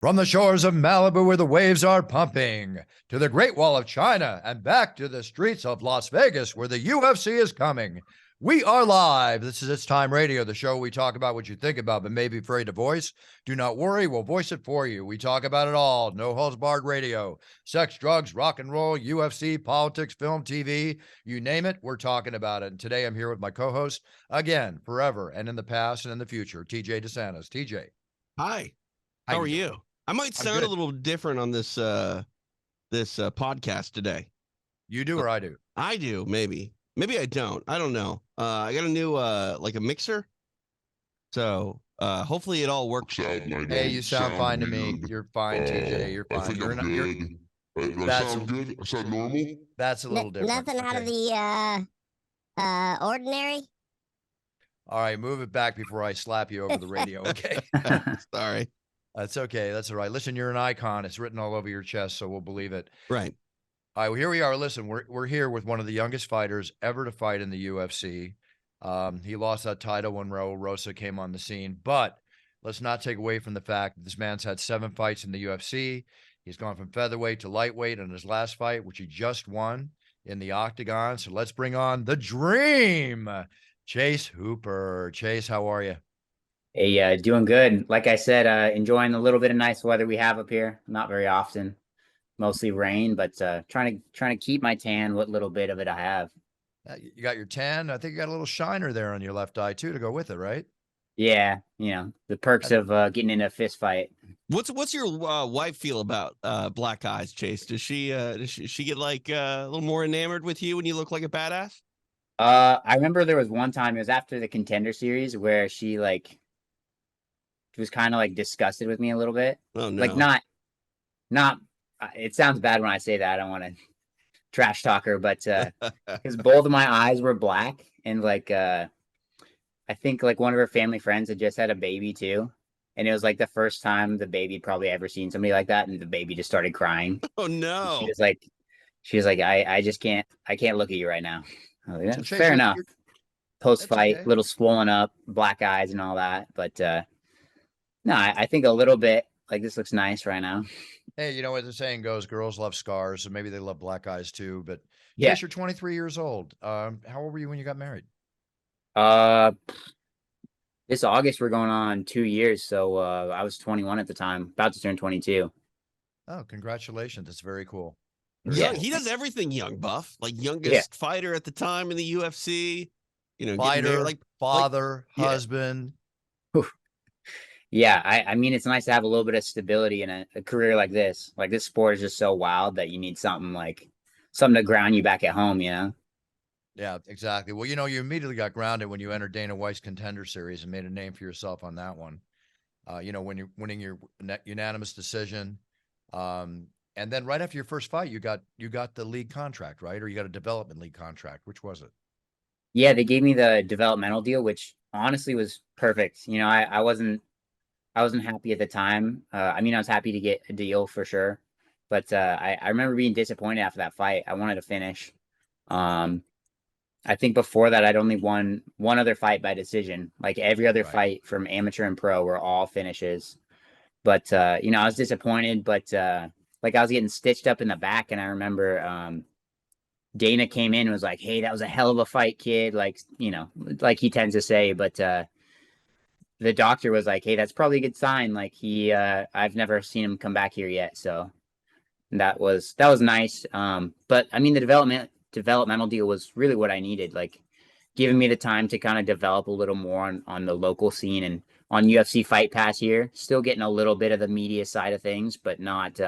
From the shores of Malibu where the waves are pumping, to the Great Wall of China, and back to the streets of Las Vegas where the UFC is coming. We are live. This is It's Time Radio, the show we talk about what you think about but may be afraid to voice. Do not worry, we'll voice it for you. We talk about it all. No holds barred radio. Sex, drugs, rock and roll, UFC, politics, film, TV, you name it, we're talking about it. And today I'm here with my co-host, again, forever and in the past and in the future, TJ DeSantis. TJ. Hi. How are you? I might sound a little different on this podcast today. You do or I do? I do, maybe. Maybe I don't. I don't know. I got a new like a mixer. So hopefully it all works out. Hey, you sound fine to me. You're fine, TJ. You're fine. You're not good. That's sound good? I sound normal? That's a little different. Nothing out of the ordinary. All right, move it back before I slap you over the radio, okay? Sorry. That's okay. That's all right. Listen, you're an icon. It's written all over your chest, so we'll believe it. Right. All right, well, here we are. Listen, we're here with one of the youngest fighters ever to fight in the UFC. He lost that title when Raul Rosa came on the scene, but let's not take away from the fact that this man's had 7 fights in the UFC. He's gone from featherweight to lightweight in his last fight, which he just won in the octagon. So let's bring on the dream, Chase Hooper. Chase, how are you? Hey, doing good. Like I said, enjoying a little bit of nice weather we have up here. Not very often, mostly rain, but trying to keep my tan. What little bit of it I have. You got your tan. I think you got a little shiner there on your left eye too to go with it, right? Yeah, the perks of getting in a fist fight. What's your wife feel about black eyes, Chase? Does she get like a little more enamored with you when you look like a badass? I remember there was one time, it was after the Contender Series, where she was kind of like disgusted with me a little bit. Oh no. Like not it sounds bad when I say that. I don't want to trash talk her, but because both of my eyes were black, and I think like one of her family friends had just had a baby too, and it was like the first time the baby had probably ever seen somebody like that, and the baby just started crying. Oh no. She was like, I just can't look at you right now. I was like, So, Chase, fair enough. Post fight, okay. little swollen up, black eyes and all that, but no, I think a little bit like this looks nice right now. Hey, you know what the saying goes, girls love scars, so maybe they love black eyes too. But Yeah. Chase, you're 23 years old. How old were you when you got married? This August we're going on 2 years, so I was 21 at the time, about to turn 22. Oh, congratulations. That's very cool. Yeah. He does everything young, Buff. Like youngest fighter at the time in the UFC. Fighter, father, yeah. husband. Yeah, I mean, it's nice to have a little bit of stability in a career like this. Like this sport is just so wild that you need something to ground you back at home, Yeah, exactly. Well, you immediately got grounded when you entered Dana White's Contender Series and made a name for yourself on that one. When you're winning your unanimous decision. And then right after your first fight, you got the league contract, right? Or you got a development league contract. Which was it? Yeah, they gave me the developmental deal, which honestly was perfect. I wasn't happy at the time. I mean, I was happy to get a deal for sure, but I remember being disappointed after that fight. I wanted to finish. I think before that, I'd only won one other fight by decision. Like every other fight from amateur and pro were all finishes. But I was disappointed. But like I was getting stitched up in the back, and I remember Dana came in and was like, "Hey, that was a hell of a fight, kid." Like like he tends to say, but the doctor was like, "Hey, that's probably a good sign." Like I've never seen him come back here yet, so that was nice. But I mean, the developmental deal was really what I needed, like giving me the time to kind of develop a little more on the local scene and on UFC Fight Pass here. Still getting a little bit of the media side of things, but not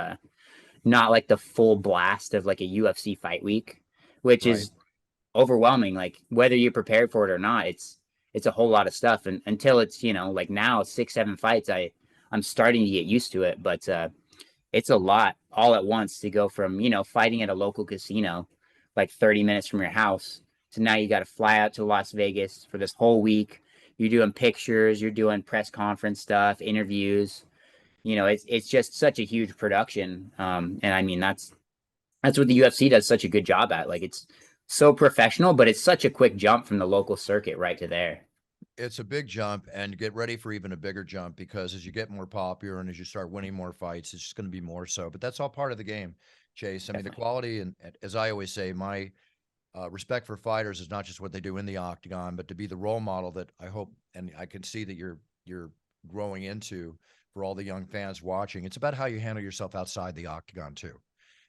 like the full blast of like a UFC fight week, which is overwhelming. Like whether you're prepared for it or not, it's a whole lot of stuff. And until it's, like now 6-7 fights, I'm starting to get used to it, but it's a lot all at once to go from, fighting at a local casino, like 30 minutes from your house, to now you got to fly out to Las Vegas for this whole week. You're doing pictures, you're doing press conference stuff, interviews. It's just such a huge production. And I mean, that's what the UFC does such a good job at. Like it's so professional, but it's such a quick jump from the local circuit right to there. it's a big jump, and get ready for even a bigger jump, because as you get more popular and as you start winning more fights, it's just going to be more so. But that's all part of the game, Chase. I mean, the Definitely. quality, and as I always say, my respect for fighters is not just what they do in the octagon, but to be the role model that I hope and I can see that you're growing into for all the young fans watching. It's about how you handle yourself outside the octagon too.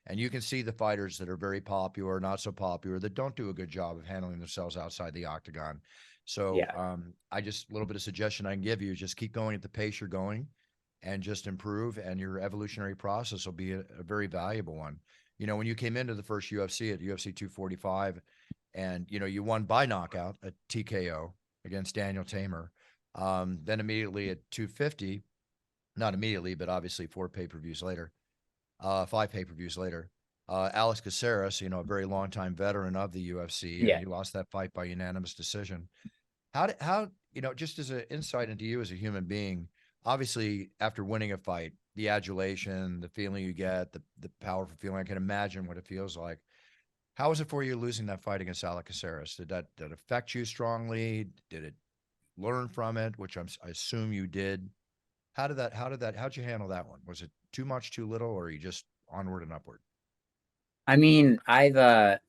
And you can see the fighters that are very popular, not so popular, that don't do a good job of handling themselves outside the octagon. So Yeah. I just a little bit of suggestion I can give you is just keep going at the pace you're going and just improve, and your evolutionary process will be a very valuable one. You know, when you came into the first UFC at UFC 245, and you won by knockout at TKO against Daniel Tamer, then immediately at 250, not immediately, but obviously five pay-per-views later, Alex Caceres, a very long-time veteran of the UFC, and Yeah. he lost that fight by unanimous decision. How just as an insight into you as a human being, obviously after winning a fight, the adulation, the feeling you get, the powerful feeling, I can imagine what it feels like. How was it for you losing that fight against Alex Caceres? Did that affect you strongly? Did it learn from it, which I assume you did? How'd you handle that one? Was it too much, too little, or are you just onward and upward? I mean, the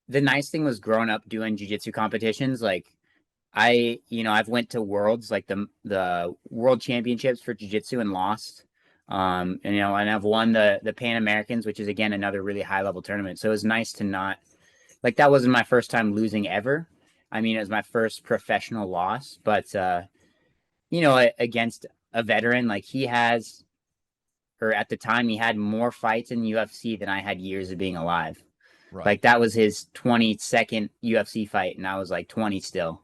nice thing was growing up doing jiu-jitsu competitions. Like I've went to worlds, like the world championships for jiu-jitsu, and lost. And I've won the Pan Americans, which is again another really high level tournament. So it was nice to not, like, that wasn't my first time losing ever. I mean, it was my first professional loss, but against a veteran, like he has, or at the time he had more fights in UFC than I had years of being alive. Right. Like that was his 22nd UFC fight, and I was like 20 still.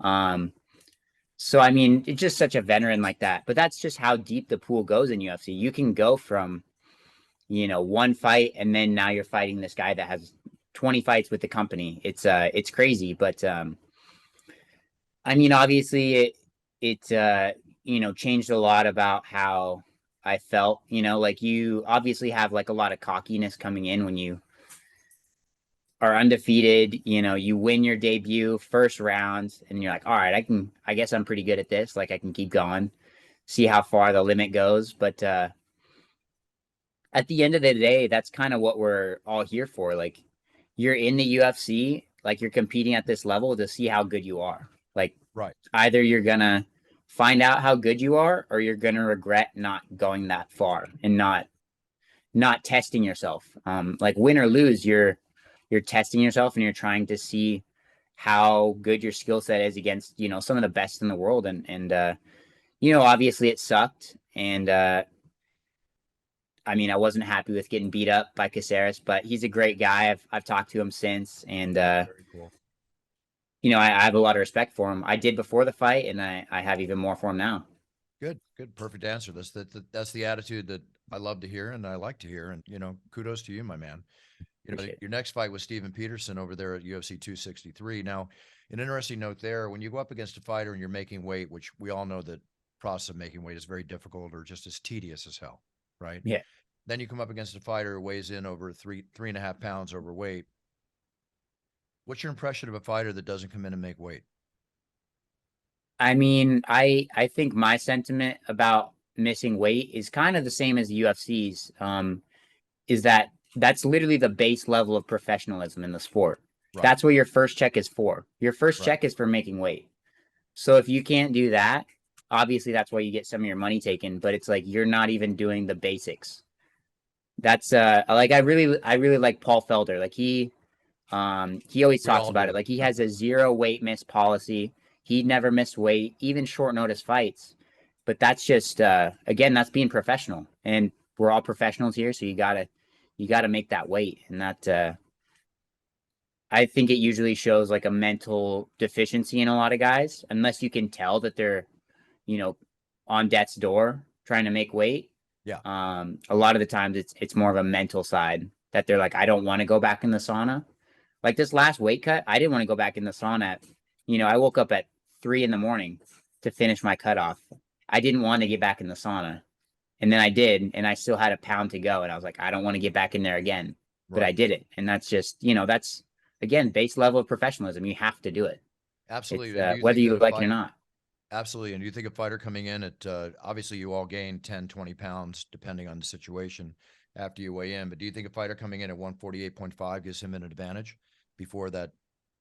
So I mean, it's just such a veteran like that. But that's just how deep the pool goes in UFC. You can go from, one fight, and then now you're fighting this guy that has 20 fights with the company. It's crazy. But I mean, obviously it changed a lot about how I felt. Like you obviously have like a lot of cockiness coming in when you are undefeated. You win your debut first round, and you're like, all right, I guess I'm pretty good at this. Like I can keep going, see how far the limit goes. But at the end of the day, that's kind of what we're all here for. Like you're in the UFC, like you're competing at this level to see how good you are. Like Right. either you're gonna find out how good you are, or you're gonna regret not going that far and not testing yourself. Like win or lose, you're testing yourself, and you're trying to see how good your skill set is against some of the best in the world. And obviously it sucked, and I mean, I wasn't happy with getting beat up by Caceres, but he's a great guy. I've talked to him since, and Very cool. I have a lot of respect for him. I did before the fight, and I have even more for him now. Good. Perfect answer. That's the attitude that I love to hear and I like to hear. And kudos to you, my man. Appreciate it. Your next fight was Steven Peterson over there at UFC 263. Now, an interesting note there: when you go up against a fighter and you're making weight, which we all know that process of making weight is very difficult or just as tedious as hell, right? Yeah. Then you come up against a fighter who weighs in over 3.5 pounds overweight. What's your impression of a fighter that doesn't come in and make weight? I mean, I think my sentiment about missing weight is kind of the same as the UFC's. Is that's literally the base level of professionalism in the sport. Right. That's what your first check is for. Your first Right. check is for making weight. So if you can't do that, obviously that's why you get some of your money taken, but it's like you're not even doing the basics. That's like I really like Paul Felder. Like he always We all talks about do. it. Like he has a zero weight miss policy. He never missed weight, even short notice fights. But that's just again, that's being professional. And we're all professionals here, so you gotta make that weight. And that I think it usually shows like a mental deficiency in a lot of guys, unless you can tell that they're, on death's door trying to make weight. Yeah. A lot of the times it's more of a mental side that they're like, I don't want to go back in the sauna. Like this last weight cut, I didn't want to go back in the sauna. I woke up at 3 a.m. to finish my cutoff. I didn't want to get back in the sauna. And then I did, and I still had a pound to go. And I was like, I don't want to get back in there again. But I did it. And that's just, that's, again, base level of professionalism. You have to do it. Absolutely. It's, whether you like it or not. Absolutely. And do you think a fighter coming in at, obviously you all gain 10, 20 pounds, depending on the situation after you weigh in, but do you think a fighter coming in at 148.5 gives him an advantage before that,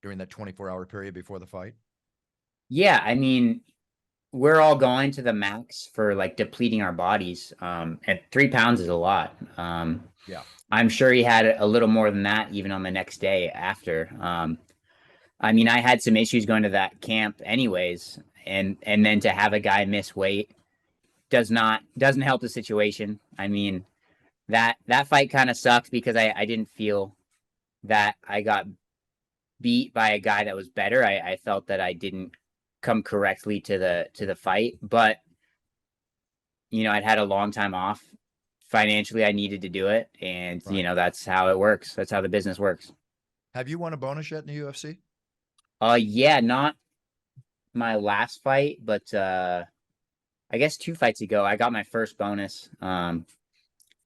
during that 24-hour period before the fight? Yeah, I mean, we're all going to the max for like depleting our bodies. And 3 pounds is a lot. Yeah. I'm sure he had a little more than that even on the next day after. I mean, I had some issues going to that camp anyways, and then to have a guy miss weight doesn't help the situation. I mean, that fight kind of sucks because I didn't feel that I got beat by a guy that was better. I felt that I didn't come correctly to the fight, but you know, I'd had a long time off. Financially, I needed to do it, and Right. you know, that's how it works. That's how the business works. Have you won a bonus yet in the UFC? Yeah, not my last fight, but I guess 2 fights ago, I got my first bonus. That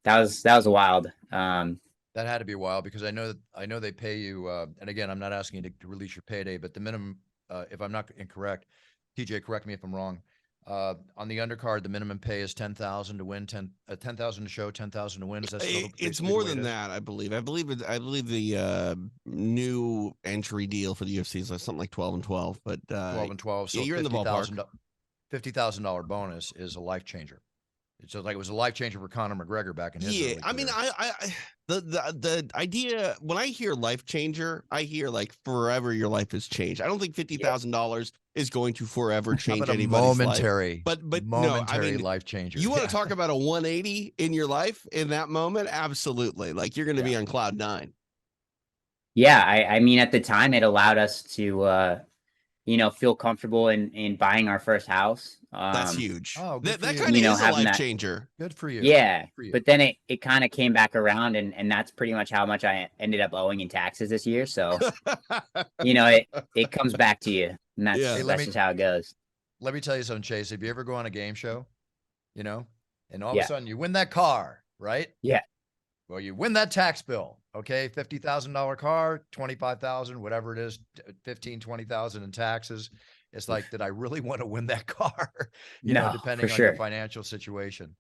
was wild. That had to be a while because I know they pay you. And again, I'm not asking you to release your payday, but the minimum, if I'm not incorrect, TJ, correct me if I'm wrong. On the undercard, the minimum pay is 10,000 to win, 10,000 to show, 10,000 to win. Is that still It's basically more the way it than is? that, I believe. I believe the new entry deal for the UFC is like something like 12 and 12. But 12 and 12. So yeah, you're in the ballpark. $50,000 bonus is a life changer. It's just like it was a life changer for Conor McGregor back in his Yeah, early I mean, career. the idea when I hear life changer, I hear like forever your life has changed. I don't think $50,000 is going to forever How change about a anybody's life. momentary, But no, I momentary mean, life changer. you want Yeah. to talk about a 180 in your life in that moment? Absolutely. Like you're going to be Yeah. on cloud nine. Yeah, I mean, at the time, it allowed us to you know, feel comfortable in buying our first house. That's huge. Oh, good That for that you. kind of You know, is a having life that. changer. Good for you. Yeah, Good for you. but then it kind of came back around, and that's pretty much how much I ended up owing in taxes this year. So you know, it comes back to you, and that's Yeah. Hey, that's just how it goes. let me tell you something, Chase. If you ever go on a game show, you know, and all of a Yeah, sudden you win that car, right? yeah, Well, you win that tax bill. Okay, $50,000 car, 25,000, whatever it is, 15, 20,000 in taxes. It's like, did I really want to win that car? no, for Depending on your sure. financial situation.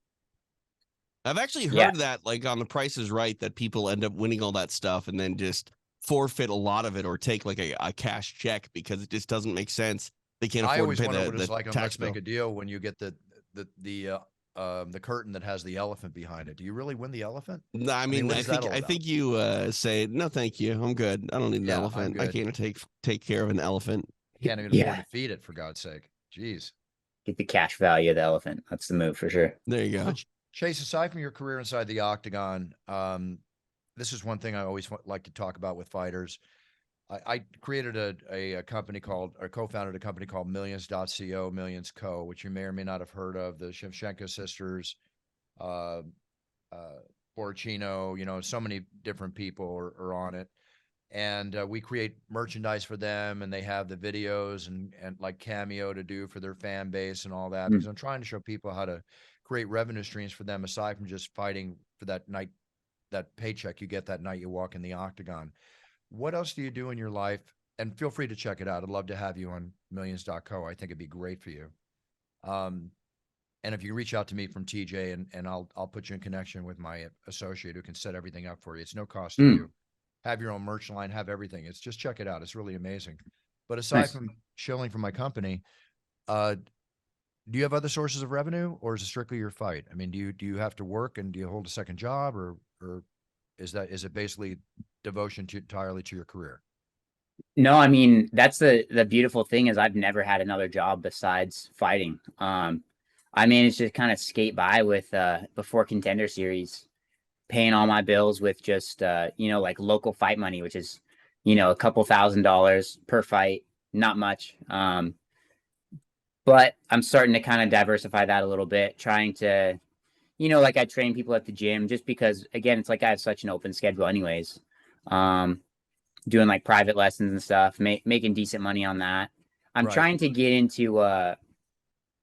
I've actually Yeah, heard that like on The Price is Right that people end up winning all that stuff and then just forfeit a lot of it or take like a cash check because it just doesn't make sense. They can't I afford always to pay wonder what it's the like on tax Let's bill. Make a Deal when you get the curtain that has the elephant behind it. Do you really win the elephant? No, I mean, mean, what I is that think all I about? think you say no, thank you. I'm good. I don't need an Yeah, I'm elephant. I good. can't take care of an elephant. Can't even afford yeah. to feed it, for God's sake. Jeez. Get the cash value of the elephant. That's the move for sure. There you So, go. Chase, aside from your career inside the octagon, this is one thing I always like to talk about with fighters. I created a company called, or co-founded a company called Millions.co, Millions Co., which you may or may not have heard of. The Shevchenko sisters, uh, Porcino, so many different people are on it. And we create merchandise for them, and they have the videos and like Cameo to do for their fan base and all that, because Mm. I'm trying to show people how to create revenue streams for them aside from just fighting for that night, that paycheck you get that night you walk in the octagon. What else do you do in your life? And feel free to check it out. I'd love to have you on Millions.co. I think it'd be great for you. And if you reach out to me from TJ, and I'll put you in connection with my associate who can set everything up for you. It's no cost to Mm. you. Have your own merch line, have everything. It's just check it out. It's really amazing. But aside Nice. from shilling from my company, do you have other sources of revenue, or is it strictly your fight? I mean, do you have to work, and do you hold a second job, or is it basically devotion entirely to your career? No, I mean, that's the beautiful thing is I've never had another job besides fighting. I managed to kind of skate by with before Contender Series, paying all my bills with just you know, like local fight money, which is, you know, a couple $1,000s per fight, not much. But I'm starting to kind of diversify that a little bit, trying to, you know, like I train people at the gym just because again, it's like I have such an open schedule anyways. Doing like private lessons and stuff, making decent money on that. I'm Right. trying to get into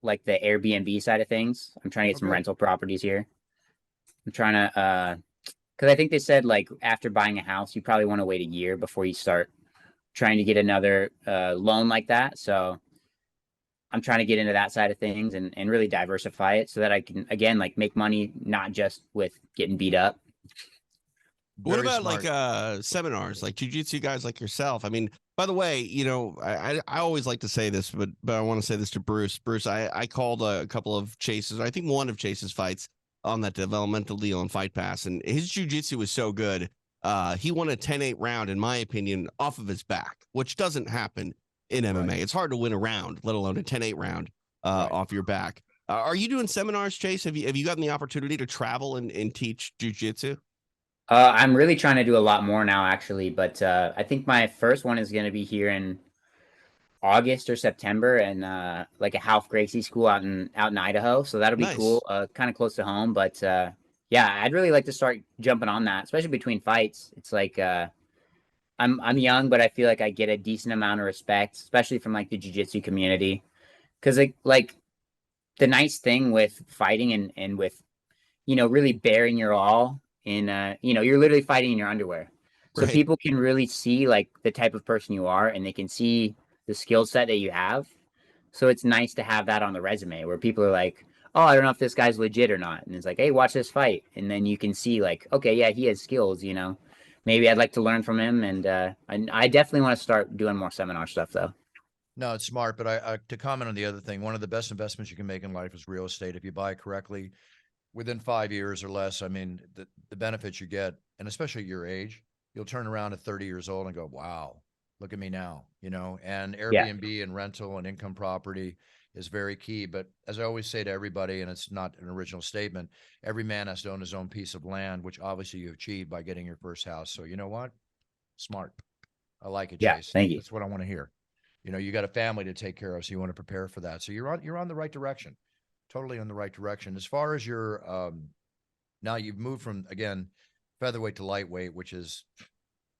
like the Airbnb side of things. I'm trying to get some Okay. rental properties here. I'm trying to because I think they said like after buying a house, you probably want to wait a year before you start trying to get another loan like that. So I'm trying to get into that side of things and really diversify it so that I can, again, like make money, not just with getting beat up. What Very about smart. like seminars, like jujitsu guys like yourself? I mean, by the way, you know, I always like to say this, but I want to say this to Bruce. Bruce, I called a couple of Chase's, I think one of Chase's fights on that developmental deal on Fight Pass, and his jujitsu was so good. He won a 10-8 round, in my opinion, off of his back, which doesn't happen in MMA. Right. It's hard to win a round, let alone a 10-8 round Right. off your back. Are you doing seminars, Chase? Have you gotten the opportunity to travel and teach jujitsu? I'm really trying to do a lot more now, actually, but I think my first one is going to be here in August or September, and like a Half Gracie school out in Idaho. So that'll be Nice. cool, kind of close to home. But yeah, I'd really like to start jumping on that, especially between fights. It's like I'm young, but I feel like I get a decent amount of respect, especially from like the jiu-jitsu community, because like the nice thing with fighting and with really bearing your all in you're literally fighting in your underwear. So Right. people can really see like the type of person you are, and they can see the skill set that you have. So it's nice to have that on the resume where people are like, "Oh, I don't know if this guy's legit or not." And it's like, "Hey, watch this fight." And then you can see like, "Okay, yeah, he has skills, you know. Maybe I'd like to learn from him." And I definitely want to start doing more seminar stuff though. No, it's smart. But I to comment on the other thing, one of the best investments you can make in life is real estate. If you buy correctly, within 5 years or less, I mean, the benefits you get, and especially at your age, you'll turn around at 30 years old and go, wow, look at me now, and Yeah. Airbnb and rental and income property is very key. But as I always say to everybody, and it's not an original statement, every man has to own his own piece of land, which obviously you achieved by getting your first house. So you know what? Smart. I like it, Yeah. Chase. Thank you. That's what I want to hear. You got a family to take care of, so you want to prepare for that. So you're on the right direction. Totally on the right direction. As far as your now you've moved from, again, featherweight to lightweight, which is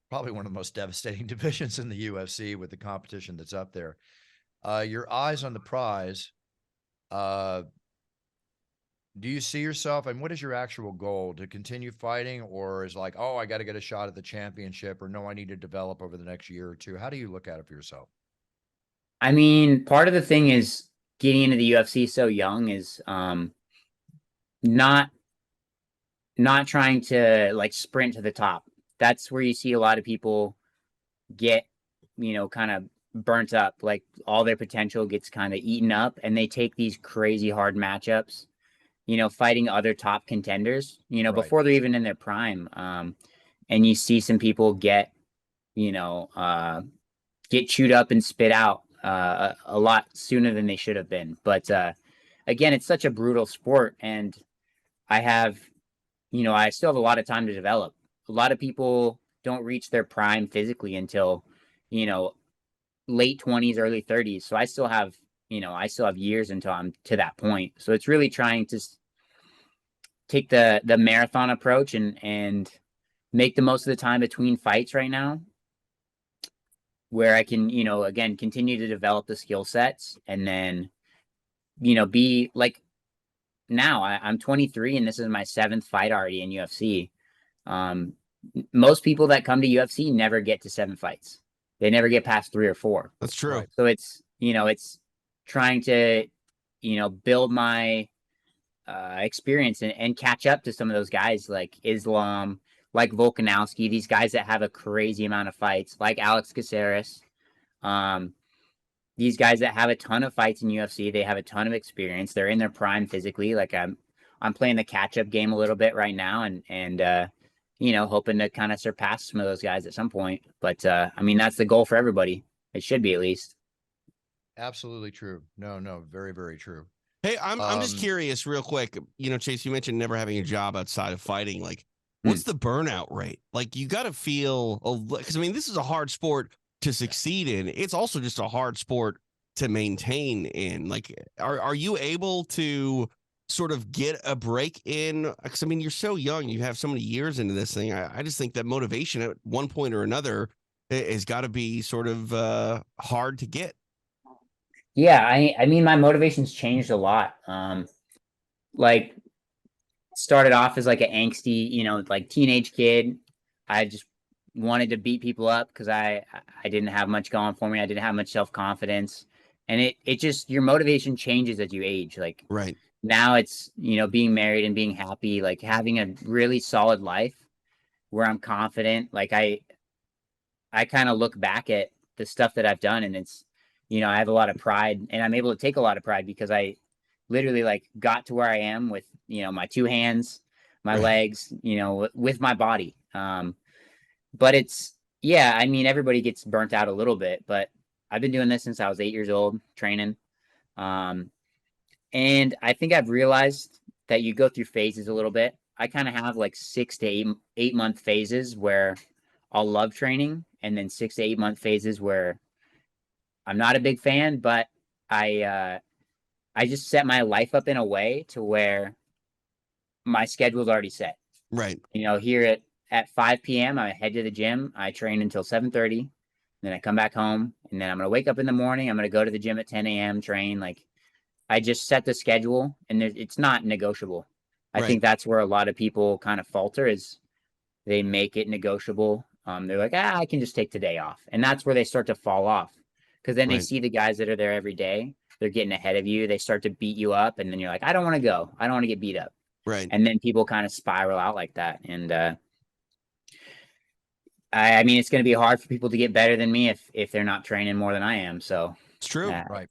probably one of the most devastating divisions in the UFC with the competition that's up there. Your eyes on the prize. Do you see yourself, and what is your actual goal, to continue fighting, or is like, oh, I got to get a shot at the championship, or no, I need to develop over the next year or two? How do you look at it for yourself? I mean, part of the thing is getting into the UFC so young is not trying to like sprint to the top. That's where you see a lot of people get, kind of burnt up. Like all their potential gets kind of eaten up, and they take these crazy hard matchups, fighting other top contenders, Right. before they're even in their prime. And you see some people get chewed up and spit out a lot sooner than they should have been. But again, it's such a brutal sport, and I have, I still have a lot of time to develop. A lot of people don't reach their prime physically until, late 20s, early 30s. So I still have, years until I'm to that point. So it's really trying to take the marathon approach and make the most of the time between fights right now, where I can, again, continue to develop the skill sets, and then, be like, now I'm 23 and this is my 7th fight already in UFC. Most people that come to UFC never get to 7 fights. They never get past 3 or 4. That's true. Right. So it's, it's trying to, build my experience and catch up to some of those guys like Islam, like Volkanovski, these guys that have a crazy amount of fights, like Alex Caceres. These guys that have a ton of fights in UFC, they have a ton of experience. They're in their prime physically. Like I'm playing the catch up game a little bit right now, and hoping to kind of surpass some of those guys at some point. But I mean, that's the goal for everybody. It should be, at least. Absolutely true. No, very, very true. Hey, I'm just Um, curious, real quick. Chase, you mentioned never having a job outside of fighting. Like, what's the burnout rate? Like, you got to feel, because I mean, this is a hard sport to succeed in. It's also just a hard sport to maintain in. Like, are you able to sort of get a break in? Because I mean, you're so young, you have so many years into this thing. I just think that motivation at one point or another has got to be sort of hard to get. Yeah, I mean, my motivation's changed a lot. Like, started off as like an angsty, like teenage kid. I just wanted to beat people up because I didn't have much going for me. I didn't have much self-confidence. And it just, your motivation changes as you age. Like Right. now it's, being married and being happy, like having a really solid life where I'm confident. Like I kind of look back at the stuff that I've done, and it's, I have a lot of pride, and I'm able to take a lot of pride because I literally like got to where I am with, my two hands, my Right. legs, with my body. But it's, yeah, I mean, everybody gets burnt out a little bit, but I've been doing this since I was 8 years old, training. Um, and I think I've realized that you go through phases a little bit. I kind of have like 6 to 8 month phases where I'll love training, and then 6 to 8 month phases where I'm not a big fan, but I just set my life up in a way to where my schedule's already set. Right. Here at 5 p.m., I head to the gym. I train until 7:30. Then I come back home, and then I'm gonna wake up in the morning. I'm gonna go to the gym at 10 a.m. train. Like I just set the schedule, and it's not negotiable. I Right. think that's where a lot of people kind of falter, is they make it negotiable. They're like, I can just take today off, and that's where they start to fall off, because then they Right. see the guys that are there every day. They're getting ahead of you. They start to beat you up, and then you're like, I don't want to go. I don't want to get beat up. Right. And then people kind of spiral out like that. And I mean, it's going to be hard for people to get better than me if they're not training more than I am. So It's true. Right.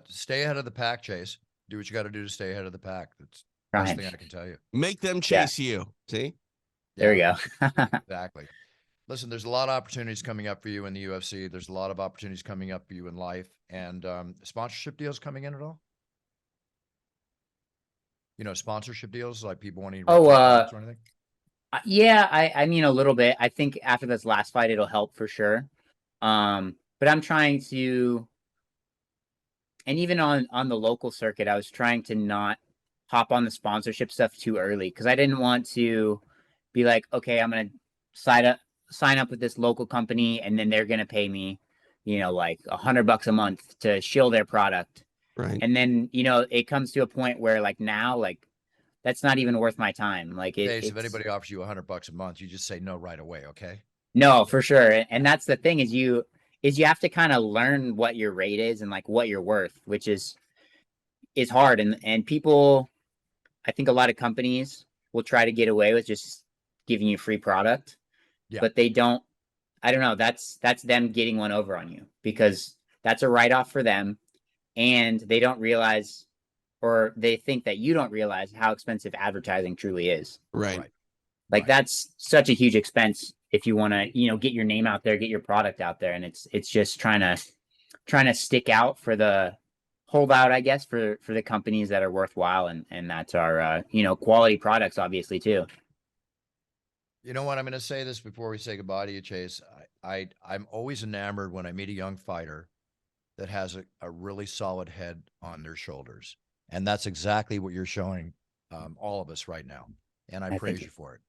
Stay ahead of the pack, Chase. Do what you got to do to stay ahead of the pack. That's the best Ryan, thing I can tell you. Make them chase you. See? there we Yeah, go. exactly. Listen, there's a lot of opportunities coming up for you in the UFC. There's a lot of opportunities coming up for you in life, and sponsorship deals coming in at all? Sponsorship deals, like people wanting to Oh, or anything? Yeah, I mean a little bit. I think after this last fight, it'll help for sure. But I'm trying to, and even on the local circuit, I was trying to not hop on the sponsorship stuff too early, because I didn't want to be like, okay, I'm gonna sign up with this local company, and then they're gonna pay me, like $100 a month to shill their product, Right. and then it comes to a point where like now, like that's not even worth my time. Like Chase, if it's anybody offers you $100 a month, you just say no right away, okay? no, for sure. And that's the thing, is you have to kind of learn what your rate is and like what you're worth, which is hard. And people, I think a lot of companies will try to get away with just giving you free product. Yeah. But they don't, I don't know, that's them getting one over on you, because that's a write-off for them, and they don't realize, or they think that you don't realize how expensive advertising truly is. Right. Right. Like Right. that's such a huge expense if you want to, get your name out there, get your product out there. And it's just trying to stick out for the holdout, I guess, for the companies that are worthwhile. And that's our, quality products, obviously, too. You know what? I'm going to say this before we say goodbye to you, Chase. I'm always enamored when I meet a young fighter that has a really solid head on their shoulders. And that's exactly what you're showing all of us right now. And I thank praise you. you for it.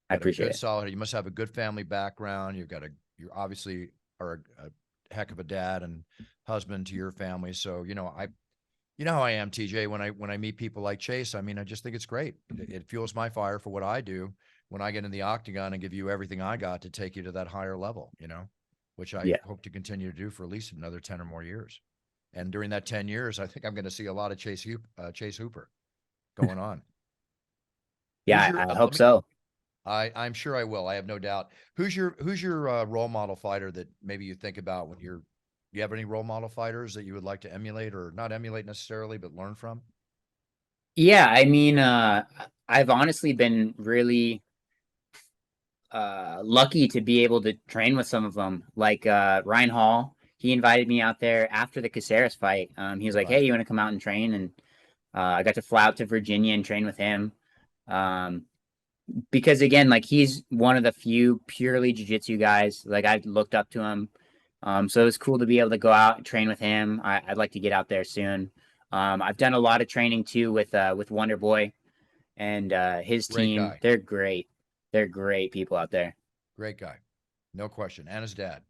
I Got a appreciate good, it. solid. You must have a good family background. You obviously are a heck of a dad and husband to your family. So, you know how I am, TJ, when I meet people like Chase. I mean, I just think it's great. It fuels my fire for what I do when I get in the octagon and give you everything I got to take you to that higher level, which I Yeah. hope to continue to do for at least another 10 or more years. And during that 10 years, I think I'm going to see a lot of Chase Hooper going on. Yeah, Who's your- I hope so. I'm sure I will. I have no doubt. Who's your role model fighter that maybe you think about when you have any role model fighters that you would like to emulate, or not emulate necessarily, but learn from? Yeah, I mean, I've honestly been really lucky to be able to train with some of them, like Ryan Hall. He invited me out there after the Caceres fight. He was like, Right. "Hey, you want to come out and train?" And I got to fly out to Virginia and train with him. Because again, like he's one of the few purely jiu-jitsu guys. Like I looked up to him. So it was cool to be able to go out and train with him. I'd like to get out there soon. I've done a lot of training too with Wonder Boy and his Great team. guy. They're great. They're great people out there. Great guy. No question. And his dad.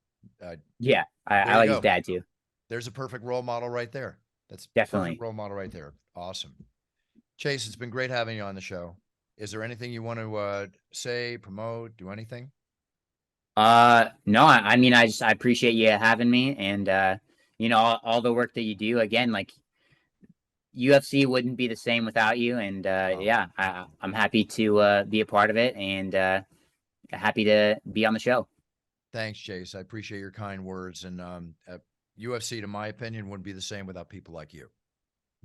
Yeah, There I you like go. his dad too. There's a perfect role model right there. That's Definitely. perfect role model right there. Awesome. Chase, it's been great having you on the show. Is there anything you want to say, promote, do anything? No, I mean, I appreciate you having me, and you know, all the work that you do. Again, like UFC wouldn't be the same without you. And yeah, I'm happy to be a part of it, and happy to be on the show. Thanks, Chase. I appreciate your kind words. And UFC, to my opinion, wouldn't be the same without people like you.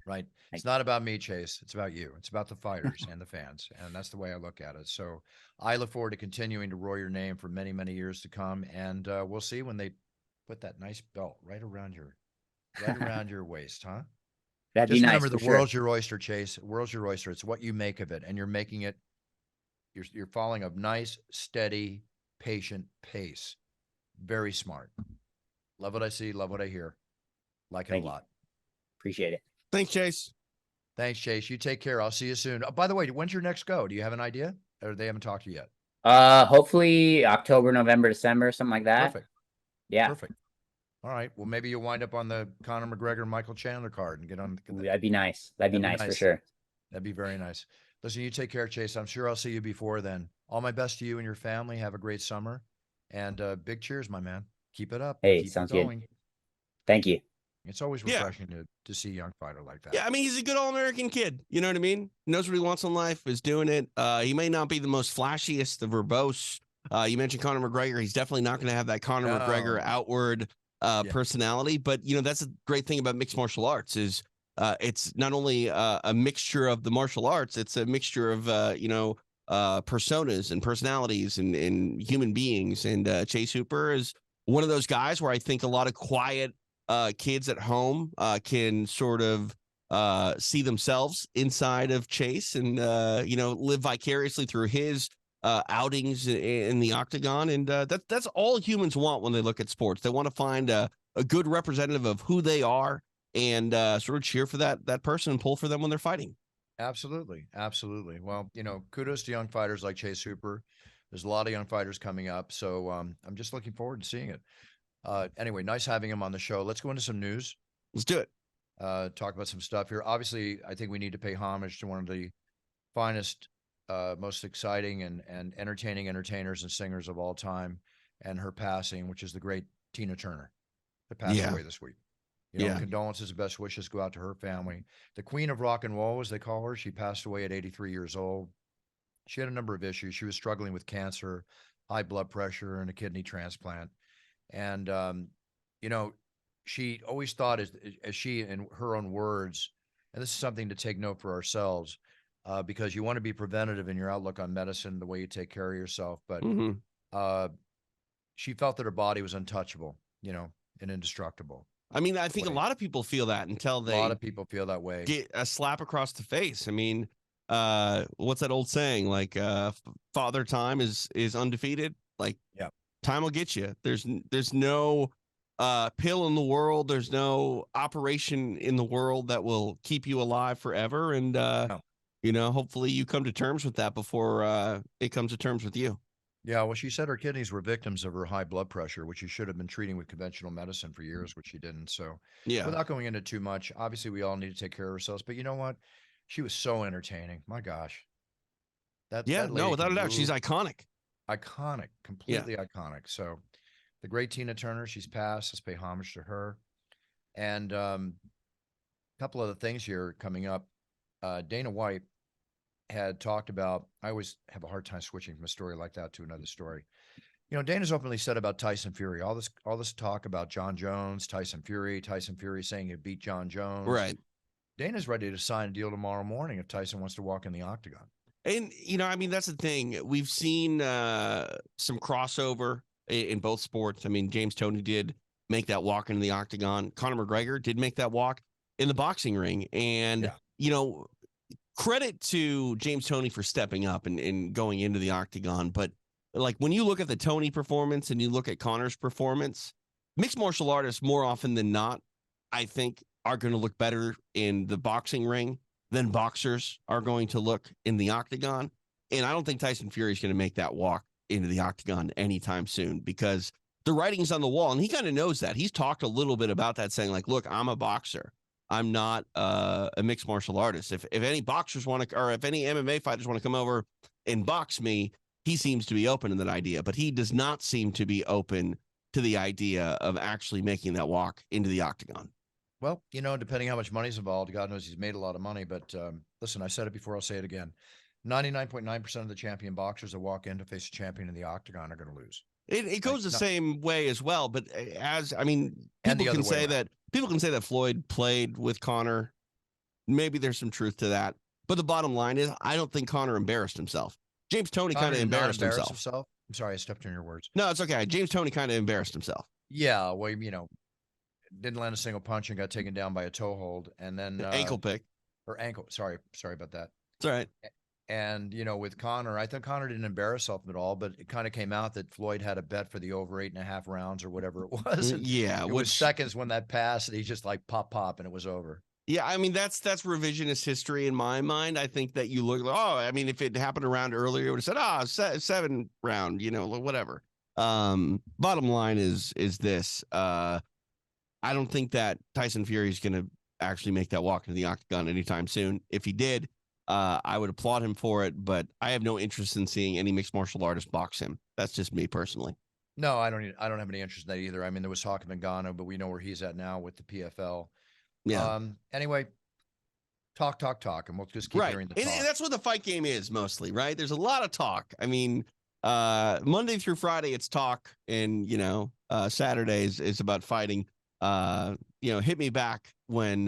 Right? It's not about me, Chase. It's about you. It's about the fighters and the fans. And that's the way I look at it. So I look forward to continuing to roar your name for many, many years to come. And we'll see when they put that nice belt right around your waist, huh? That'd Just be nice. remember, the for sure. world's your oyster, Chase. World's your oyster. It's what you make of it, and you're making it. You're following a nice, steady, patient pace. Very smart. Love what I see. Love what I hear. Like it Thank a you. lot. Appreciate it. Thanks, Chase. Thanks, Chase. You take care. I'll see you soon. Oh, by the way, when's your next go? Do you have an idea, or they haven't talked to you yet? Hopefully October, November, December, something like that. Perfect. Yeah. Perfect. All right. Well, maybe you'll wind up on the Conor McGregor, Michael Chandler card and get on. That'd be nice. That'd be nice for sure. That'd be very nice. Listen, you take care, Chase. I'm sure I'll see you before then. All my best to you and your family. Have a great summer. And big cheers, my man. Keep it up. Hey, Keep sounds it going. good. Thank you. It's always Yeah. refreshing to see a young fighter like that. Yeah, I mean, he's a good all-American kid. You know what I mean? Knows what he wants in life, is doing it. He may not be the most flashiest, the verbose. You mentioned Conor McGregor. He's definitely not going to have that Conor No. McGregor outward personality. But, you know, that's a great thing about mixed martial arts is it's not only a mixture of the martial arts, it's a mixture of, personas and personalities and human beings. And Chase Hooper is one of those guys where I think a lot of quiet kids at home can sort of see themselves inside of Chase and, live vicariously through his outings in the octagon. And that's all humans want when they look at sports. They want to find a good representative of who they are and sort of cheer for that person and pull for them when they're fighting. Absolutely. Absolutely. Well, kudos to young fighters like Chase Hooper. There's a lot of young fighters coming up. So I'm just looking forward to seeing it. Anyway, nice having him on the show. Let's go into some news. Let's do it. Talk about some stuff here. Obviously, I think we need to pay homage to one of the finest, most exciting and entertaining entertainers and singers of all time, and her passing, which is the great Tina Turner, that passed away this week. Condolences and best wishes go out to her family. The Queen of Rock and Roll, as they call her, she passed away at 83 years old. She had a number of issues. She was struggling with cancer, high blood pressure, and a kidney transplant. And, she always thought, as she, in her own words, and this is something to take note for ourselves, because you want to be preventative in your outlook on medicine, the way you take care of yourself. But she felt that her body was untouchable, and indestructible. I mean, I think a lot of people feel that until they a lot of people feel that way. Get a slap across the face. I mean, what's that old saying? Like, father time is undefeated. Like, time will get you. There's no pill in the world. There's no operation in the world that will keep you alive forever. And, hopefully you come to terms with that before it comes to terms with you. Yeah, well, she said her kidneys were victims of her high blood pressure, which she should have been treating with conventional medicine for years, which she didn't. So, without going into too much, obviously we all need to take care of ourselves. But you know what? She was so entertaining. My gosh. That lady without a doubt, she's iconic. Iconic, completely iconic. So, the great Tina Turner, she's passed. Let's pay homage to her. And a couple of the things here coming up. Dana White had talked about, I always have a hard time switching from a story like that to another story. Dana's openly said about Tyson Fury, all this talk about John Jones, Tyson Fury saying he'd beat John Jones. Right. Dana's ready to sign a deal tomorrow morning if Tyson wants to walk in the octagon. And, I mean, that's the thing. We've seen some crossover in both sports. I mean, James Toney did make that walk into the octagon. Conor McGregor did make that walk in the boxing ring. And, credit to James Toney for stepping up and going into the octagon. But like when you look at the Toney performance and you look at Conor's performance, mixed martial artists more often than not, I think, are going to look better in the boxing ring than boxers are going to look in the octagon. And I don't think Tyson Fury is going to make that walk into the octagon anytime soon because the writing's on the wall. And he kind of knows that. He's talked a little bit about that, saying like, look, I'm a boxer. I'm not a mixed martial artist. If any boxers want to, or if any MMA fighters want to come over and box me, he seems to be open to that idea, but he does not seem to be open to the idea of actually making that walk into the octagon? Well, depending how much money's involved, God knows he's made a lot of money. But listen, I said it before, I'll say it again. 99.9% of the champion boxers that walk in to face a champion in the octagon are going to lose. It goes the same way as well, but people can say that Floyd played with Conor. Maybe there's some truth to that, but the bottom line is, I don't think Conor embarrassed himself. James Toney kind of embarrassed himself. I'm sorry, I stepped on your words. No, it's okay. James Toney kind of embarrassed himself. Yeah, well, didn't land a single punch and got taken down by a toe hold, and then Ankle pick or ankle. Sorry about that. It's all right. And, with Conor, I think Conor didn't embarrass himself at all, but it kind of came out that Floyd had a bet for the over 8.5 rounds or whatever it was. And yeah. it was seconds when that passed, and he just like pop, and it was over. Yeah. I mean, that's revisionist history in my mind. I think that you look, if it happened around earlier, it would have said, 7 round, whatever. Bottom line is this, I don't think that Tyson Fury is going to actually make that walk into the octagon anytime soon. If he did, I would applaud him for it, but I have no interest in seeing any mixed martial artist box him. That's just me personally. No, I don't have any interest in that either. I mean, there was talk of Ngannou, but we know where he's at now with the PFL. Yeah. Anyway, talk, and we'll just keep hearing the talk. And that's what the fight game is mostly, right? There's a lot of talk. I mean, Monday through Friday, it's talk, and Saturdays is about fighting. Hit me back when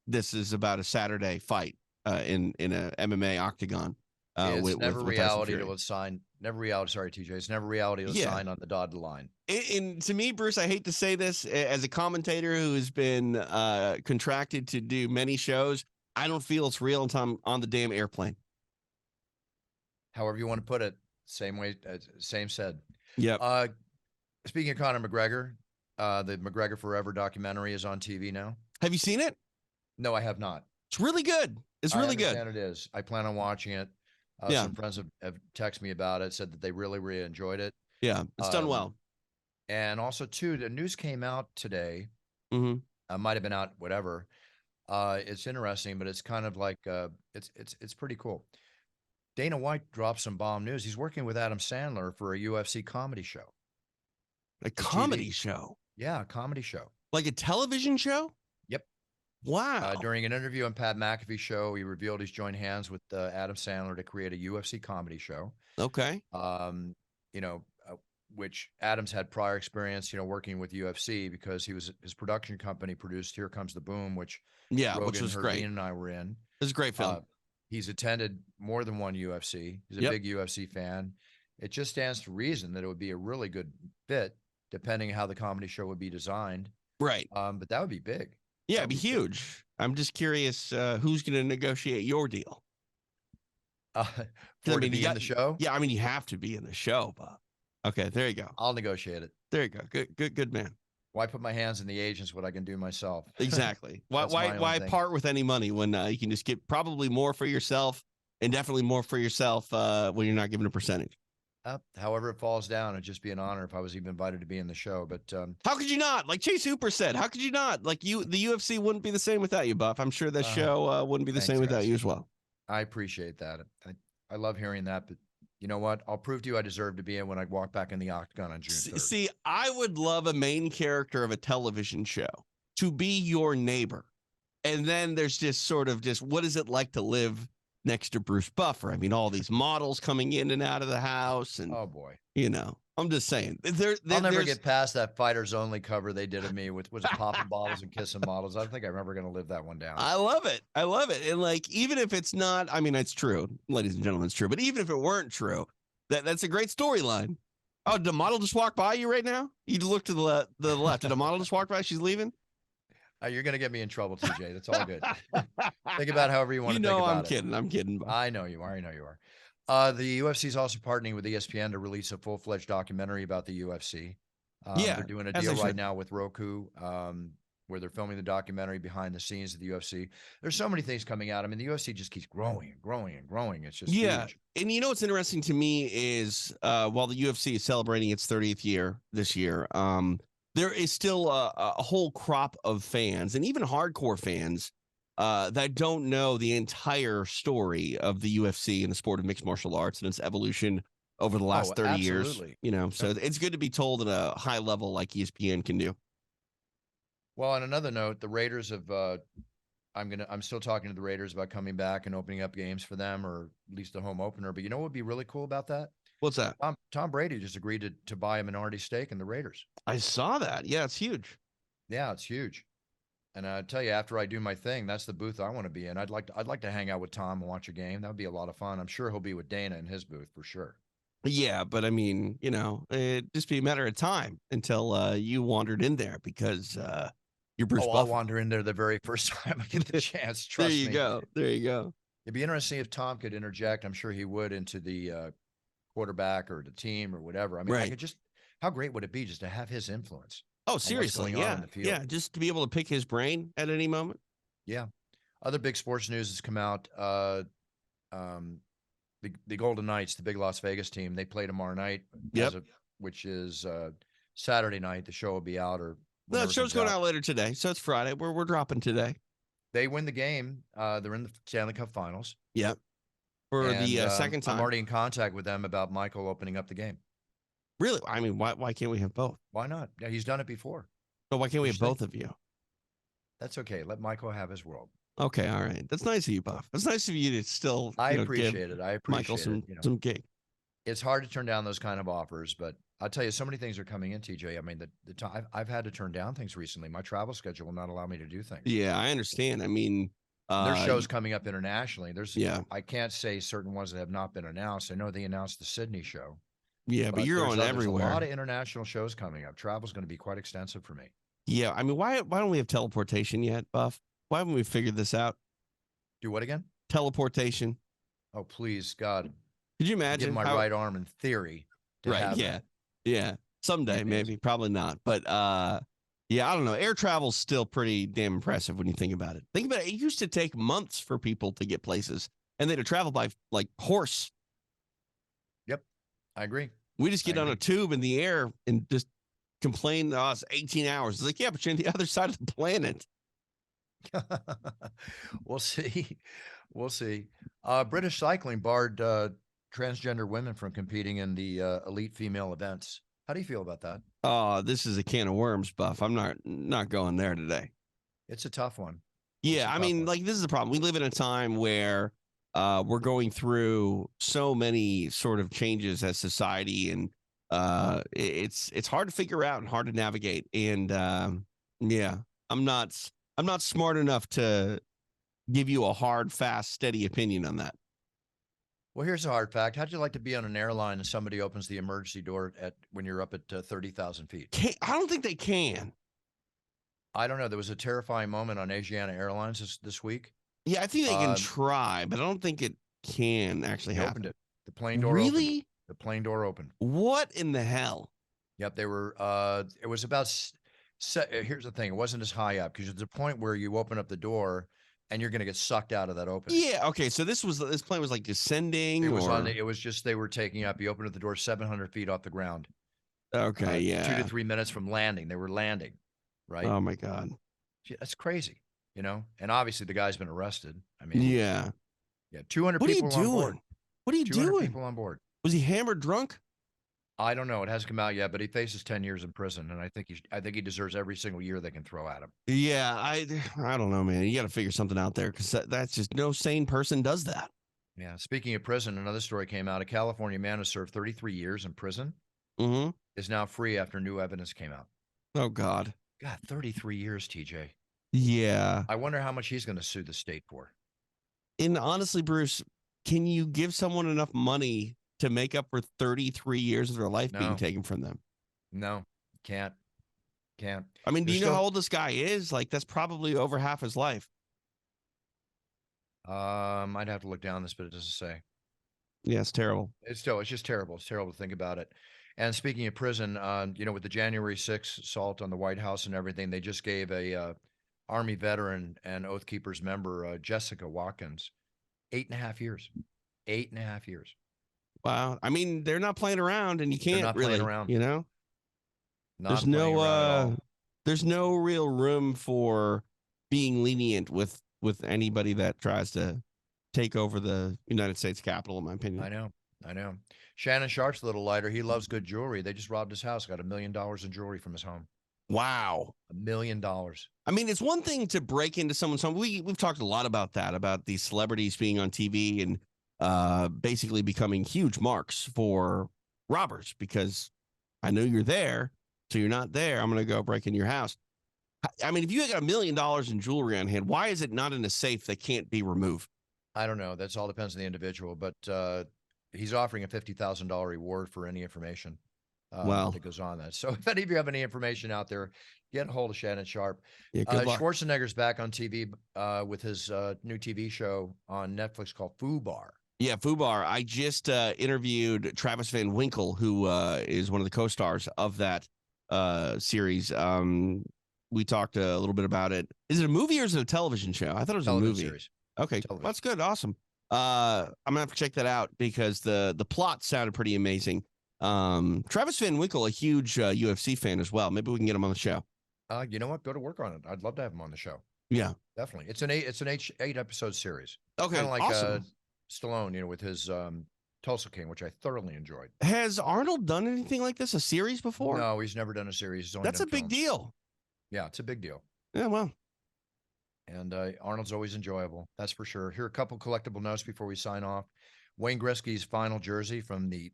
this is about a Saturday fight in a MMA octagon. It's never reality till it's signed. Never reality. Sorry, TJ. It's never reality till it's signed on the dotted line. And to me, Bruce, I hate to say this, as a commentator who has been contracted to do many shows, I don't feel it's real until I'm on the damn airplane. However you want to put it, same way, same said. Yeah. Speaking of Conor McGregor, the McGregor Forever documentary is on TV now. Have you seen it? No, I have not. It's really good. It's really good. It is. I plan on watching it. Some friends have texted me about it, said that they really, really enjoyed it. Yeah, it's done well. And also, too, the news came out today. Mm-hmm. Might have been out, whatever. It's interesting, but it's kind of like it's pretty cool. Dana White dropped some bomb news. He's working with Adam Sandler for a UFC comedy show. A comedy show? Yeah, a comedy show. Like a television show? Yep. Wow. During an interview on Pat McAfee's show, he revealed he's joined hands with Adam Sandler to create a UFC comedy show. Okay. Which Adams had prior experience, working with UFC because his production company produced Here Comes the Boom, which Rogan, which was Herveen great. And I were in. It was a great film. He's attended more than one UFC. He's a big UFC fan. It just stands to reason that it would be a really good fit, depending how the comedy show would be designed. Right. But that would be big. Yeah, it'd be huge. I'm just curious who's going to negotiate your deal. For to be in the show? Yeah, I mean, you have to be in the show, Bob. Okay, there you go. I'll negotiate it. There you go. Good man. Why put my hands in the agents when I can do myself? Exactly. Why part with any money when you can just get probably more for yourself and definitely more for yourself when you're not given a percentage? However it falls down, it'd just be an honor if I was even invited to be in the show. But how could you not? Like Chase Hooper said, how could you not? Like the UFC wouldn't be the same without you, Buff. I'm sure the show wouldn't be the same without you as well. I appreciate that. I love hearing that, but you know what? I'll prove to you I deserve to be in when I walk back in the octagon on June 3rd. See, I would love a main character of a television show to be your neighbor. And then there's just sort of what is it like to live next to Bruce Buffer? I mean, all these models coming in and out of the house. And oh, boy. I'm just saying. I'll never get past that Fighters Only cover they did of me with was it popping bottles and kissing models. I don't think I'm ever going to live that one down. I love it. And like, even if it's not, I mean, it's true, ladies and gentlemen, it's true. But even if it weren't true, that's a great storyline. Oh, did a model just walk by you right now? You look to the left. Did a model just walk by? She's leaving? You're going to get me in trouble, TJ. That's all good. Think about however you want to think about it. I'm kidding. I know you are. The UFC is also partnering with ESPN to release a full-fledged documentary about the UFC. They're doing a deal right now with Roku, where they're filming the documentary behind the scenes of the UFC. There's so many things coming out. I mean, the UFC just keeps growing and growing and growing. It's just huge. And what's interesting to me is while the UFC is celebrating its 30th year this year, there is still a whole crop of fans and even hardcore fans that don't know the entire story of the UFC and the sport of mixed martial arts and its evolution over the last 30 years. Absolutely. You know, so it's good to be told at a high level like ESPN can do. Well, on another note, the Raiders have I'm still talking to the Raiders about coming back and opening up games for them, or at least the home opener. But you know what would be really cool about that? What's that? Tom Brady just agreed to buy a minority stake in the Raiders. I saw that. Yeah, it's huge. Yeah, it's huge. And I tell you, after I do my thing, that's the booth I want to be in. I'd like to hang out with Tom and watch a game. That would be a lot of fun. I'm sure he'll be with Dana in his booth for sure. Yeah, but I mean, you know, it'd just be a matter of time until you wandered in there because you're Bruce I'll Buffer. wander in there the very first time I get the chance. Trust There you me. go. There you go. It'd be interesting if Tom could interject. I'm sure he would into the quarterback or the team or whatever. I mean, I Right. could just, how great would it be just to have his influence? Oh, what's seriously. going on Yeah. in the field. Yeah. Just to be able to pick his brain at any moment. Yeah. Other big sports news has come out. The Golden Knights, the big Las Vegas team, they play tomorrow night. Yep. Which is Saturday night. The show will be out, or No, whenever the it show's comes going out later today. So it's Friday. We're dropping today. They win the game. They're in the Stanley Cup Finals. Yep. For the And, second time. I'm already in contact with them about Michael opening up the game. Really? I mean, why can't we have both? Why not? Yeah, he's done it before. So why can't we What have you both of you? That's okay. Let Michael have his world. Okay, all right. That's nice of you, Buff. That's nice of you to still I give appreciate it. I appreciate Michael some it. You know, some gig. it's hard to turn down those kind of offers, but I'll tell you, so many things are coming in, TJ. I mean, I've had to turn down things recently. My travel schedule will not allow me to do things. Yeah, I understand. I mean, There's shows coming up internationally. Yeah. I can't say certain ones that have not been announced. I know they announced the Sydney show. Yeah, but you're there's on There's everywhere. a lot of international shows coming up. Travel's going to be quite extensive for me. Yeah, I mean, why don't we have teleportation yet, Buff? Why haven't we figured this out? Do what again? Teleportation. Oh, please, God. Could you Give imagine my how, right arm in theory. To right? have Yeah, that. yeah. Someday, It is. maybe, probably not. But yeah, I don't know. Air travel's still pretty damn impressive when you think about it. Think about it. It used to take months for people to get places, and they had to travel by like horse. I agree. We just get I on a agree. tube in the air and just complain to us 18 hours. It's like, yeah, but you're on the other side of the planet. We'll see. We'll see. British cycling barred transgender women from competing in the elite female events. How do you feel about that? Oh, this is a can of worms, Buff. I'm not going there today. It's a tough one. Yeah, a I tough mean, one. like this is the problem. We live in a time where we're going through so many sort of changes as society, and it's hard to figure out and hard to navigate. And yeah, I'm not smart enough to give you a hard, fast, steady opinion on that. Well, here's a hard fact. How'd you like to be on an airline and somebody opens the emergency door when you're up at 30,000 feet? I don't think they can. I don't know. There was a terrifying moment on Asiana Airlines this week. Yeah, I think they can Um, try, but I don't think it can actually They happen. opened it. The plane door opened. Really? The plane door opened. What in the hell? Yep, they were. It was about. Here's the thing: it wasn't as high up because there's a point where you open up the door and you're going to get sucked out of that opening. Yeah. Okay. So this plane was like descending. It was or... on. It was just they were taking up. You open up the door 700 feet off the ground. Okay. Yeah. 2 to 3 minutes from landing, they were landing. Right. Oh my God. Gee, that's crazy. You know, and obviously the guy's been arrested. I mean, Yeah. 200 What are you people on board. doing? What are you 200 doing? people on board. Was he hammered drunk? I don't know. It hasn't come out yet, but he faces 10 years in prison, and I think he deserves every single year they can throw at him. Yeah. I don't know, man. You got to figure something out there because that's just no sane person does that. Yeah. Speaking of prison, another story came out. A California man who served 33 years in prison Mm-hmm. is now free after new evidence came out. Oh God. God, 33 years, TJ. Yeah. I wonder how much he's going to sue the state for. And honestly, Bruce, can you give someone enough money to make up for 33 years of their life being No. taken from them? No, can't. I mean, do There's you know still- how old this guy is? Like, that's probably over half his life. I'd have to look down this, but it doesn't say. Yeah, it's terrible. It's just terrible. It's terrible to think about it. And speaking of prison, with the January 6th assault on the White House and everything, they just gave a Army veteran and Oath Keepers member, Jessica Watkins, 8.5 years. 8.5 years. Wow. I mean, they're not playing around, and you They're can't not really, playing around. you know? Not There's playing around at all. there's no real room for being lenient with anybody that tries to take over the United States Capitol, in my opinion. I know. I know. Shannon Sharp's a little lighter. He loves good jewelry. They just robbed his house, got $1 million in jewelry from his home. Wow. $1 million. I mean, it's one thing to break into someone's home. We've talked a lot about that, about these celebrities being on TV and basically becoming huge marks for robbers because I know you're there, so you're not there. I'm going to go break in your house. I mean, if you got $1 million in jewelry on hand, why is it not in a safe that can't be removed? I don't know. That's all depends on the individual, but he's offering a $50,000 reward for any information Wow. that goes on that. So if any of you have any information out there, get a hold of Shannon Sharp. Yeah, good luck. Schwarzenegger's back on TV with his new TV show on Netflix called FUBAR. Yeah, FUBAR. I just interviewed Travis Van Winkle, who is one of the co-stars of that series. We talked a little bit about it. Is it a movie or is it a television show? I thought it was a movie. Series. Okay, Television. that's good. Awesome. I'm gonna have to check that out because the plot sounded pretty amazing. Travis Van Winkle, a huge UFC fan as well. Maybe we can get him on the show. You know what? Go to work on it. I'd love to have him on the show. Yeah, Definitely. It's an eight episode series. okay, Kind of like awesome. Stallone, with his Tulsa King, which I thoroughly enjoyed. Has Arnold done anything like this, a series before? No, he's never done a series. He's only That's a done big films. deal. Yeah, it's a big deal. Yeah, well, And Arnold's always enjoyable. That's for sure. Here are a couple collectible notes before we sign off. Wayne Gretzky's final jersey from the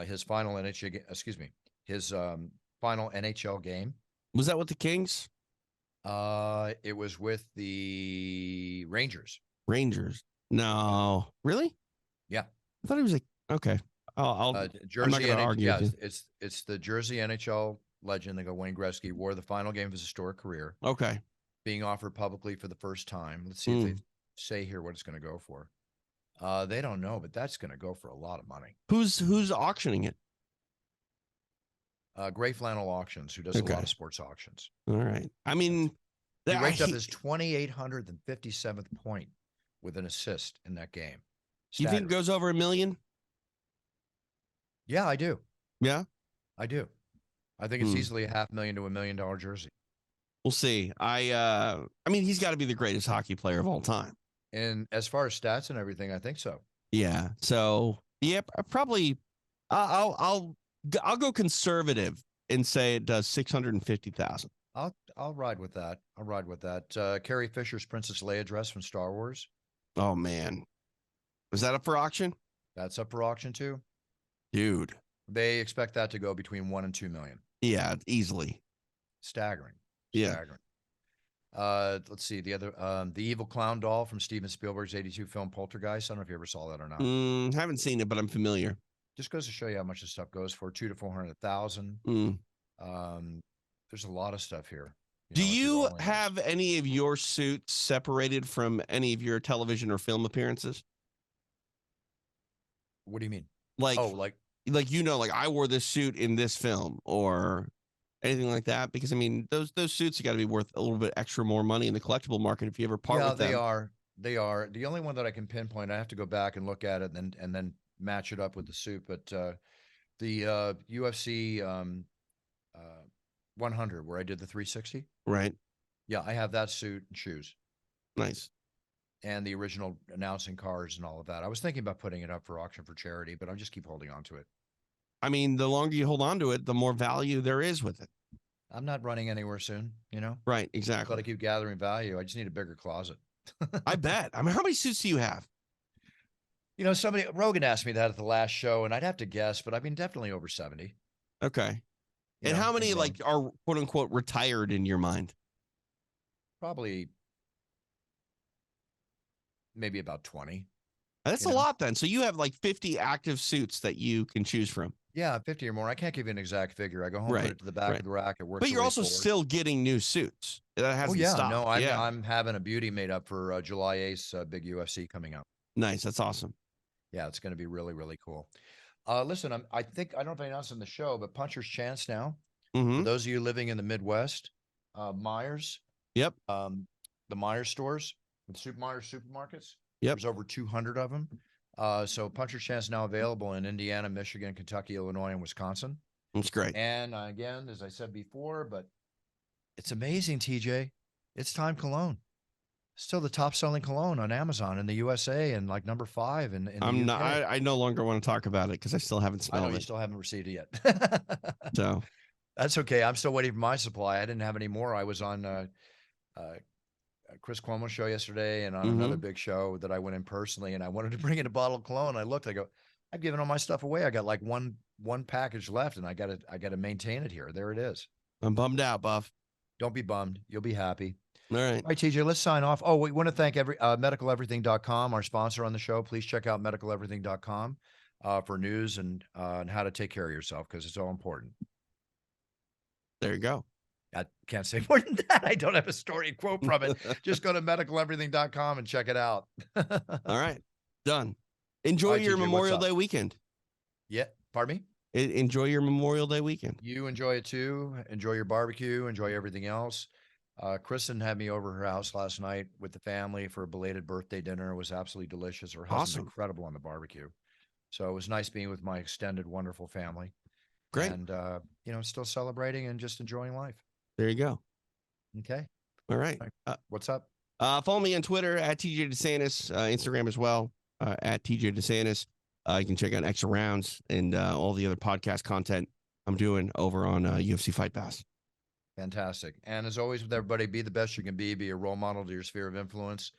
his final his final NHL game. was that with the Kings? It was with the Rangers. Rangers? No, really? Yeah. I thought he was like, okay. I'll Jersey gonna argue yeah, with you. it's the Jersey NHL legend. They go Wayne Gretzky wore the final game of his historic career, okay. being offered publicly for the first time. Let's see if they say here what it's going to go for. They don't know, but that's going to go for a lot of money. Who's auctioning it? Gray Flannel Auctions, who does a Okay. lot of sports auctions. All right. I mean, He I ranked up hate- his 2,857th point with an assist in that game. do you think it Staggering. goes over $1 million? Yeah, I do. Yeah, I do. I think it's Hmm. easily a $500,000 to $1 million jersey. we'll see. I mean, he's got to be the greatest hockey player of all time. And as far as stats and everything, I think so. Yeah. So yeah, probably. I'll go conservative and say it does 650,000. I'll ride with that. I'll ride with that. Carrie Fisher's Princess Leia dress from Star Wars. Oh man, was that up for auction, That's up for auction too. dude? They expect that to go between 1 and 2 million. Yeah, easily. Staggering. Yeah. Staggering. Let's see the other the evil clown doll from Steven Spielberg's 82 film Poltergeist. I don't know if you ever saw that or not. Haven't seen it, but I'm familiar. Just goes to show you how much this stuff goes for, 200,000 to 400,000. There's a lot of stuff here. Do know, if you're you rolling this. have any of your suits separated from any of your television or film appearances? What do you mean? Like, Oh, like like I wore this suit in this film or anything like that? Because I mean, those suits have got to be worth a little bit extra more money in the collectible market if you ever part yeah, with them. they are. They are. The only one that I can pinpoint, I have to go back and look at it and then match it up with the suit. But the UFC 100, where I did the 360. Right. Yeah, I have that suit and shoes Nice. and the original announcing cards and all of that. I was thinking about putting it up for auction for charity, but I just keep holding on to it. I mean, the longer you hold on to it, the more value there is with it. I'm not running anywhere soon, Right. Got to Exactly. keep gathering value. I just need a bigger closet. I bet. I mean, how many suits do you have? Somebody Rogan asked me that at the last show, and I'd have to guess, but I mean, definitely over 70. Okay. you And know, how many growing. like are quote unquote retired in your mind? Probably maybe about 20. That's You a know. lot then. So you have like 50 active suits that you can choose from. Yeah, 50 or more. I can't give you an exact figure. I go home, Right, put it to the back right. of the rack. It works. But you're its way also forward. still getting new suits. That Oh hasn't yeah, stopped. no, I'm yeah. I'm having a beauty made up for July 8th, big UFC coming up. Nice. That's awesome. Yeah, it's going to be really, really cool. Listen, I think I don't know if I announced in the show, but Puncher's Chance now. Hmm. For those of you living in the Midwest, Myers. Yep. The Myers stores, the Myers supermarkets. Yep. There's over 200 of them. So Puncher's Chance now available in Indiana, Michigan, Kentucky, Illinois, and Wisconsin. That's great. And again, as I said before, but it's amazing, TJ. It's time cologne. Still the top selling cologne on Amazon in the USA and like number 5 in the I'm UK. not. I no longer want to talk about it because I still haven't I know smelled you it. still haven't received it yet. So That's okay. I'm still waiting for my supply. I didn't have any more. I was on Chris Cuomo's show yesterday and on another big show that I went in personally, and I wanted to bring in a bottle of cologne. I looked, I go, I've given all my stuff away. I got like one package left, and I gotta maintain it here. There it is. I'm bummed out, Buff. Don't be bummed. You'll be happy. All right. All right, TJ, let's sign off. Oh, we want to thank medicaleverything.com, our sponsor on the show. Please check out medicaleverything.com for news and how to take care of yourself, because it's all important. There you go. I can't say more than that. I don't have a story quote from it. Just go to medicaleverything.com and check it out. All right. Done. Enjoy All right, your TJ, what's Memorial up? Day weekend. Yeah. Pardon me? Enjoy your Memorial Day weekend. You enjoy it too. Enjoy your barbecue. Enjoy everything else. Kristen had me over her house last night with the family for a belated birthday dinner. It was absolutely delicious. Her husband's Awesome. incredible on the barbecue. So it was nice being with my extended, wonderful family. Great. And, still celebrating and just enjoying life. There you go. Okay. All right. What's up? Follow me on Twitter at TJ DeSantis, Instagram as well, at TJ DeSantis. You can check out Extra Rounds and all the other podcast content I'm doing over on UFC Fight Pass. Fantastic. And as always with everybody, be the best you can be a role model to your sphere of influence.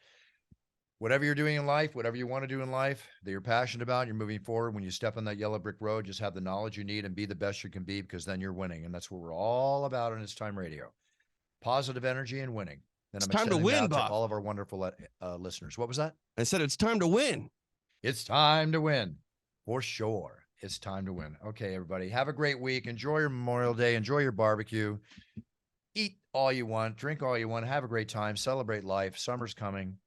Whatever you're doing in life, whatever you want to do in life that you're passionate about, you're moving forward. When you step on that yellow brick road, just have the knowledge you need and be the best you can be, because then you're winning. And that's what we're all about on It's Time Radio. Positive energy and winning. And It's I'm time to extending win, that Bob. to all of our wonderful listeners. What was that? I said it's time to win. It's time to win. For sure. It's time to win. Okay, everybody. Have a great week. Enjoy your Memorial Day. Enjoy your barbecue. Eat all you want. Drink all you want. Have a great time. Celebrate life. Summer's coming.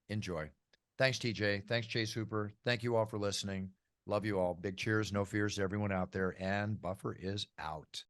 Enjoy. Thanks, TJ. Thanks, Chase Hooper. Thank you all for listening. Love you all. Big cheers. No fears to everyone out there. And Buffer is out.